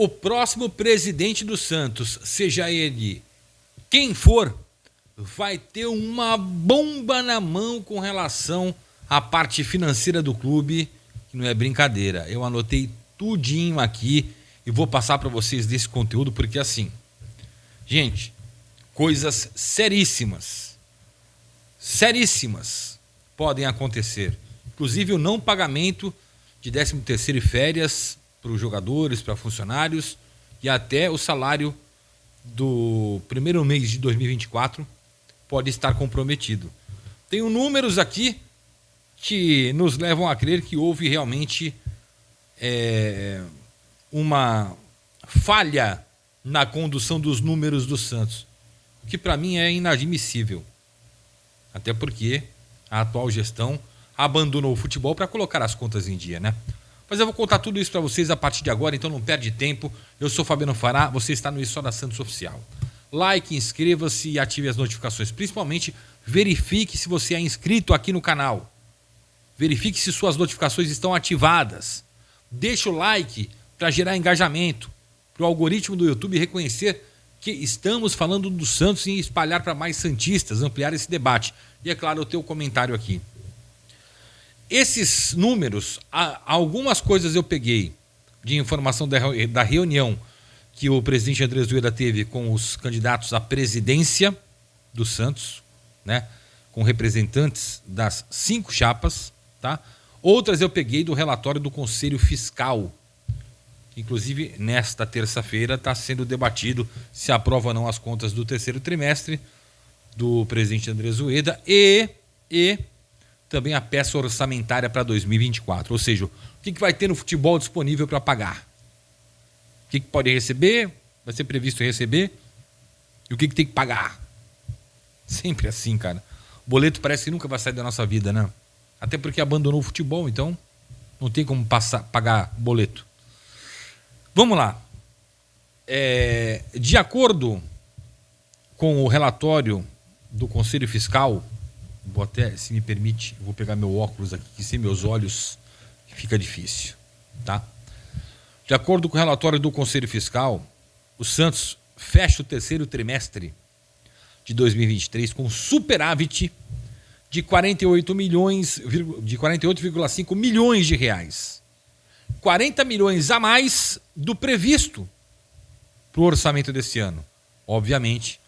O próximo presidente do Santos, seja ele quem for, vai ter uma bomba na mão com relação à parte financeira do clube, que não é brincadeira. Eu anotei tudinho aqui e vou passar para vocês desse conteúdo, porque assim, gente, coisas seríssimas podem acontecer. Inclusive o não pagamento de 13º e férias para os jogadores, para funcionários, e até o salário do primeiro mês de 2024 pode estar comprometido. Tenho números aqui que nos levam a crer que houve realmente uma falha na condução dos números do Santos, o que para mim é inadmissível. Até porque a atual gestão abandonou o futebol para colocar as contas em dia, né? Mas eu vou contar tudo isso para vocês a partir de agora, então não perde tempo. Eu sou Fabiano Fará, você está no Isso da Santos Oficial. Like, inscreva-se e ative as notificações. Principalmente, verifique se você é inscrito aqui no canal. Verifique se suas notificações estão ativadas. Deixa o like para gerar engajamento, para o algoritmo do YouTube reconhecer que estamos falando do Santos e espalhar para mais santistas, ampliar esse debate. E é claro, o teu comentário aqui. Esses números, algumas coisas eu peguei de informação da reunião que o presidente André Azueda teve com os candidatos à presidência do Santos, né, com representantes das 5 chapas, tá? Outras eu peguei do relatório do Conselho Fiscal. Inclusive, nesta terça-feira está sendo debatido se aprova ou não as contas do 3º trimestre do presidente André Azueda e também a peça orçamentária para 2024. Ou seja, o que vai ter no futebol disponível para pagar? O que pode receber? Vai ser previsto receber? E o que tem que pagar? Sempre assim, cara. O boleto parece que nunca vai sair da nossa vida, né? Até porque abandonou o futebol, então não tem como pagar boleto. Vamos lá. De acordo com o relatório do Conselho Fiscal, vou até, se me permite, vou pegar meu óculos aqui, que sem meus olhos fica difícil, tá? De acordo com o relatório do Conselho Fiscal, o Santos fecha o 3º trimestre de 2023 com superávit de 48,5 milhões de reais. 40 milhões a mais do previsto para o orçamento desse ano. Obviamente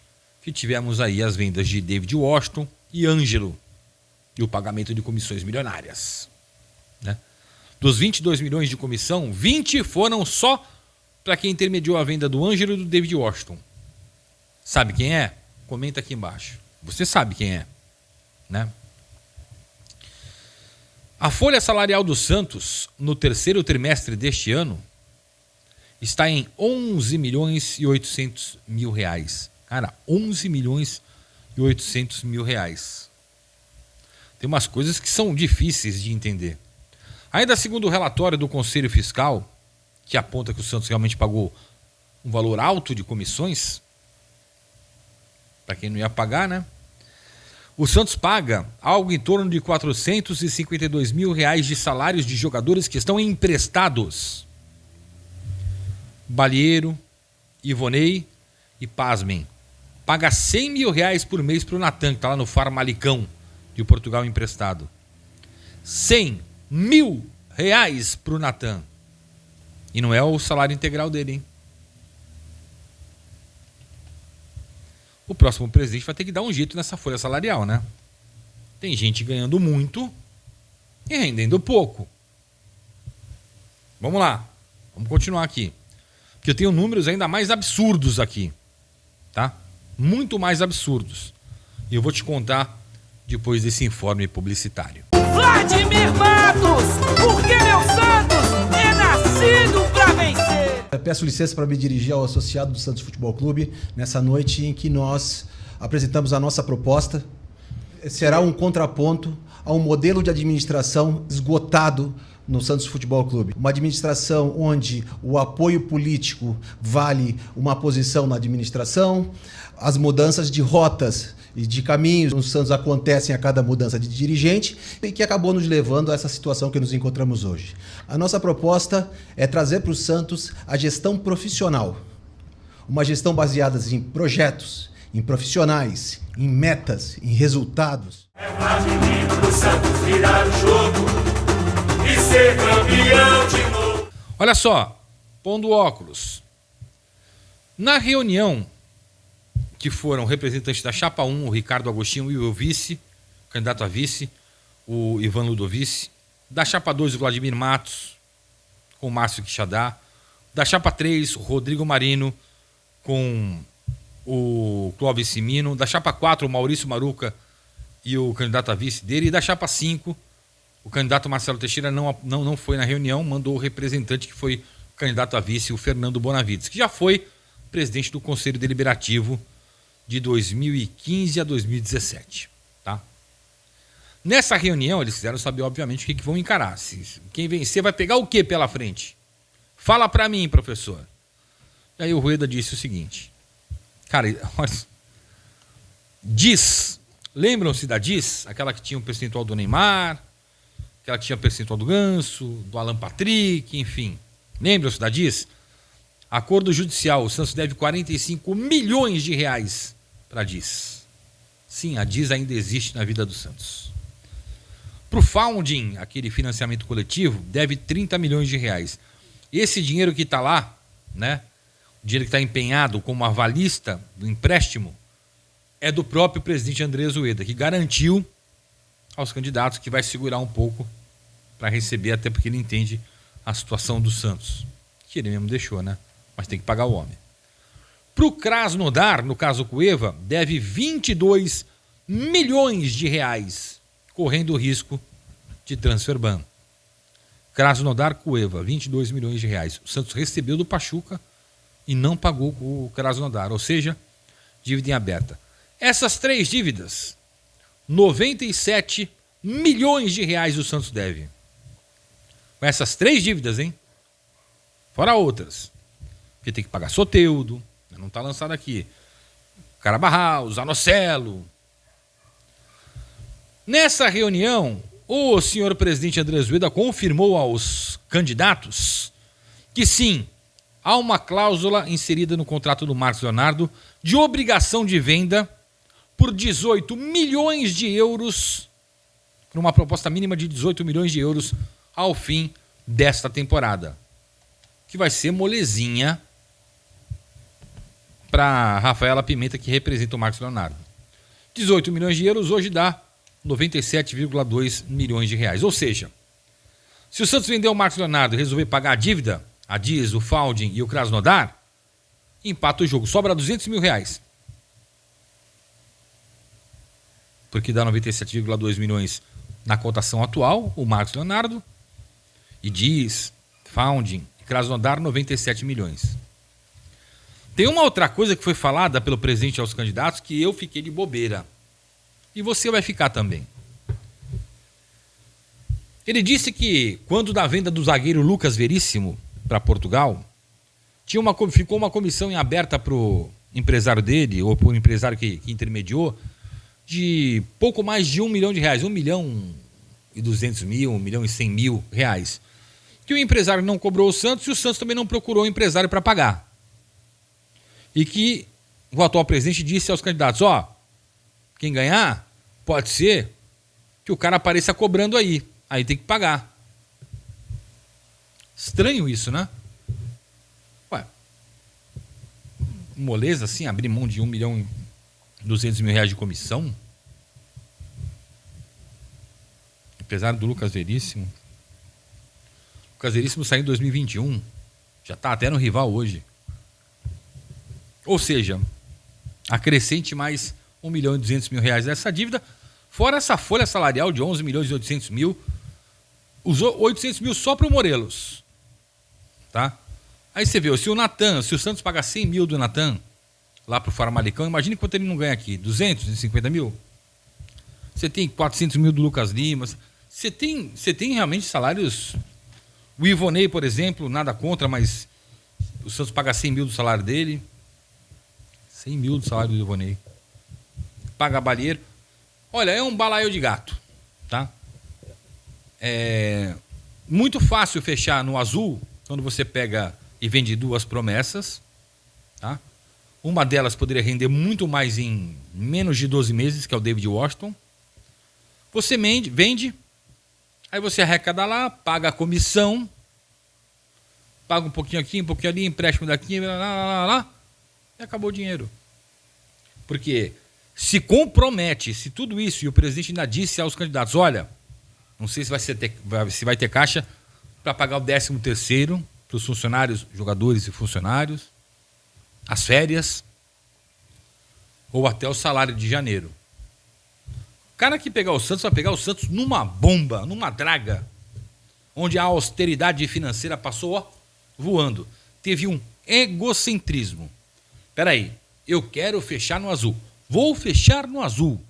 que tivemos aí as vendas de David Washington e Ângelo e o pagamento de comissões milionárias, né? Dos 22 milhões de comissão, 20 foram só para quem intermediou a venda do Ângelo e do David Washington. Sabe quem é? Comenta aqui embaixo. Você sabe quem é, né? A folha salarial do Santos no 3º trimestre deste ano está em 11 milhões e 800 mil reais. Cara, 11 milhões e 800 mil reais. Tem umas coisas que são difíceis de entender. Ainda segundo o relatório do Conselho Fiscal, que aponta que o Santos realmente pagou um valor alto de comissões, para quem não ia pagar, né? O Santos paga algo em torno de 452 mil reais de salários de jogadores que estão emprestados. Balieiro, Ivonei e, pasmem, paga 100 mil reais por mês para o Natan, que está lá no Farmalicão de Portugal emprestado. 100 mil reais para o Natan. E não é o salário integral dele, hein? O próximo presidente vai ter que dar um jeito nessa folha salarial, né? Tem gente ganhando muito e rendendo pouco. Vamos lá. Vamos continuar aqui. Porque eu tenho números ainda mais absurdos aqui, tá? Muito mais absurdos. E eu vou te contar depois desse informe publicitário. Vladimir Matos, porque meu Santos é nascido pra vencer. Peço licença para me dirigir ao associado do Santos Futebol Clube nessa noite em que nós apresentamos a nossa proposta. Será um contraponto a um modelo de administração esgotado no Santos Futebol Clube. Uma administração onde o apoio político vale uma posição na administração, as mudanças de rotas e de caminhos no Santos acontecem a cada mudança de dirigente e que acabou nos levando a essa situação que nos encontramos hoje. A nossa proposta é trazer para o Santos a gestão profissional, uma gestão baseada em projetos, em profissionais, em metas, em resultados. É Vladimir pro Santos virar o jogo e ser campeão de novo. Olha só, pondo óculos. Na reunião que foram representantes da Chapa 1, o Ricardo Agostinho e o vice, candidato a vice, o Ivan Ludovici, da Chapa 2, o Vladimir Matos, com o Márcio Quixadá, da Chapa 3, o Rodrigo Marino, com o Clóvis Simino, da Chapa 4, o Maurício Maruca e o candidato a vice dele, e da Chapa 5, o candidato Marcelo Teixeira não foi na reunião, mandou o representante que foi candidato a vice, o Fernando Bonavides, que já foi presidente do Conselho Deliberativo de 2015 a 2017. Tá? Nessa reunião, eles quiseram saber, obviamente, o que vão encarar. Quem vencer vai pegar o que pela frente? Fala para mim, professor. E aí o Rueda disse o seguinte. Cara, olha, DIS. Lembram-se da DIS? Aquela que tinha o percentual do Neymar, aquela que tinha o percentual do Ganso, do Alan Patrick, enfim. Lembram-se da DIS? Acordo judicial, o Santos deve 45 milhões de reais para a DIS. Sim, a DIS ainda existe na vida do Santos. Para o Founding, aquele financiamento coletivo, deve 30 milhões de reais. Esse dinheiro que está lá, né, o dinheiro que está empenhado como avalista do empréstimo, é do próprio presidente Andrés Ueda, que garantiu aos candidatos que vai segurar um pouco para receber, até porque ele entende a situação do Santos. Que ele mesmo deixou, né? Mas tem que pagar o homem. Para o Krasnodar, no caso Cueva, deve 22 milhões de reais, correndo o risco de transfer ban. Krasnodar, Cueva, 22 milhões de reais. O Santos recebeu do Pachuca e não pagou o Krasnodar, ou seja, dívida em aberta. Essas três dívidas, 97 milhões de reais o Santos deve. Com essas três dívidas, hein? Fora outras. Porque tem que pagar Soteldo, não está lançado aqui. Carabarral, Zanocelo. Nessa reunião, o senhor presidente Andrés Ueda confirmou aos candidatos que sim, há uma cláusula inserida no contrato do Marcos Leonardo de obrigação de venda por 18 milhões de euros, por uma proposta mínima de 18 milhões de euros ao fim desta temporada. Que vai ser molezinha para Rafaela Pimenta, que representa o Marcos Leonardo. 18 milhões de euros hoje dá 97,2 milhões de reais. Ou seja, se o Santos vender o Marcos Leonardo e resolver pagar a dívida, a DIS, o Founding e o Krasnodar, empata o jogo. Sobra 200 mil reais. Porque dá 97,2 milhões na cotação atual, o Marcos Leonardo, e DIS, Founding e Krasnodar, 97 milhões. Tem uma outra coisa que foi falada pelo presidente aos candidatos que eu fiquei de bobeira. E você vai ficar também. Ele disse que quando da venda do zagueiro Lucas Veríssimo para Portugal, ficou uma comissão em aberta para o empresário dele, ou para o empresário que intermediou, de pouco mais de 1 milhão de reais, 1 milhão e 200 mil, 1 milhão e 100 mil reais. Que o empresário não cobrou o Santos e o Santos também não procurou o empresário para pagar. E que o atual presidente disse aos candidatos, quem ganhar, pode ser que o cara apareça cobrando aí tem que pagar. Estranho isso, né? Ué, moleza assim, abrir mão de 1 milhão e 200 mil reais de comissão? Apesar do Lucas Veríssimo. O Lucas Veríssimo saiu em 2021, já está até no rival hoje. Ou seja, acrescente mais 1 milhão e 200 mil reais dessa dívida, fora essa folha salarial de 11 milhões e 800 mil, usou 800 mil só para o Morelos. Tá? Aí você vê, se o Santos paga 100 mil do Natan, lá para o Famalicão, imagine quanto ele não ganha aqui, 250 mil? Você tem 400 mil do Lucas Lima, você tem realmente salários... O Ivonei, por exemplo, nada contra, mas o Santos paga 100 mil do salário dele. 100 mil do salário do Ivonei. paga balieiro. Olha, é um balaio de gato, tá? É muito fácil fechar no azul quando você pega e vende 2 promessas, tá? Uma delas poderia render muito mais em menos de 12 meses, que é o David Washington. Você vende, aí você arrecada lá, paga a comissão, paga um pouquinho aqui, um pouquinho ali, empréstimo daqui, lá, e acabou o dinheiro. Porque se compromete, se tudo isso, e o presidente ainda disse aos candidatos, olha, não sei se vai ter caixa para pagar o 13º para os funcionários, jogadores e funcionários, as férias, ou até o salário de janeiro. O cara que pegar o Santos vai pegar o Santos numa bomba, numa draga, onde a austeridade financeira passou voando. Teve um egocentrismo. Peraí, eu quero fechar no azul. Vou fechar no azul.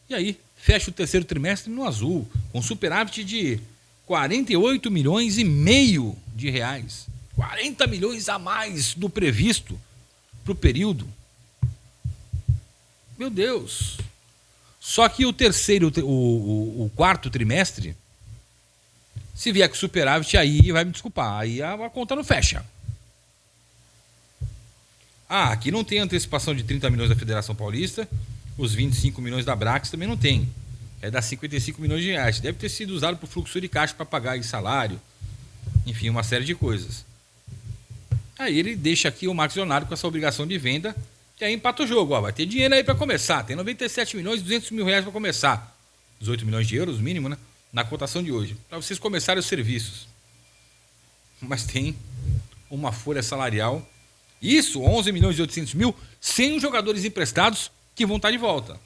E aí, fecha o 3º trimestre no azul, com superávit de 48 milhões e meio de reais. 40 milhões a mais do previsto para o período. Meu Deus. Só que o 4º trimestre, se vier com superávit, aí vai me desculpar, aí a conta não fecha. Aqui não tem antecipação de 30 milhões da Federação Paulista, os 25 milhões da Brax também não tem. É dar 55 milhões de reais. Deve ter sido usado para o fluxo de caixa para pagar em salário, enfim, uma série de coisas. Aí ele deixa aqui o Marcos Leonardo com essa obrigação de venda, e aí empata o jogo. Vai ter dinheiro aí para começar, tem 97 milhões e 200 mil reais para começar. 18 milhões de euros, mínimo, né? Na cotação de hoje, para vocês começarem os serviços. Mas tem uma folha salarial, isso, 11 milhões e 800 mil, sem os jogadores emprestados que vão estar de volta.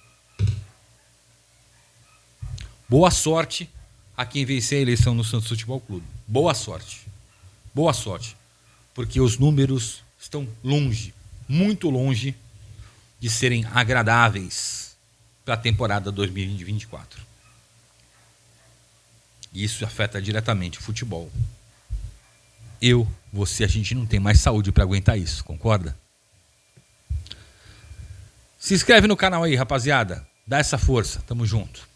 Boa sorte a quem vencer a eleição no Santos Futebol Clube. Boa sorte. Boa sorte. Porque os números estão longe, muito longe de serem agradáveis para a temporada 2024. E isso afeta diretamente o futebol. A gente não tem mais saúde para aguentar isso, concorda? Se inscreve no canal aí, rapaziada. Dá essa força, tamo junto.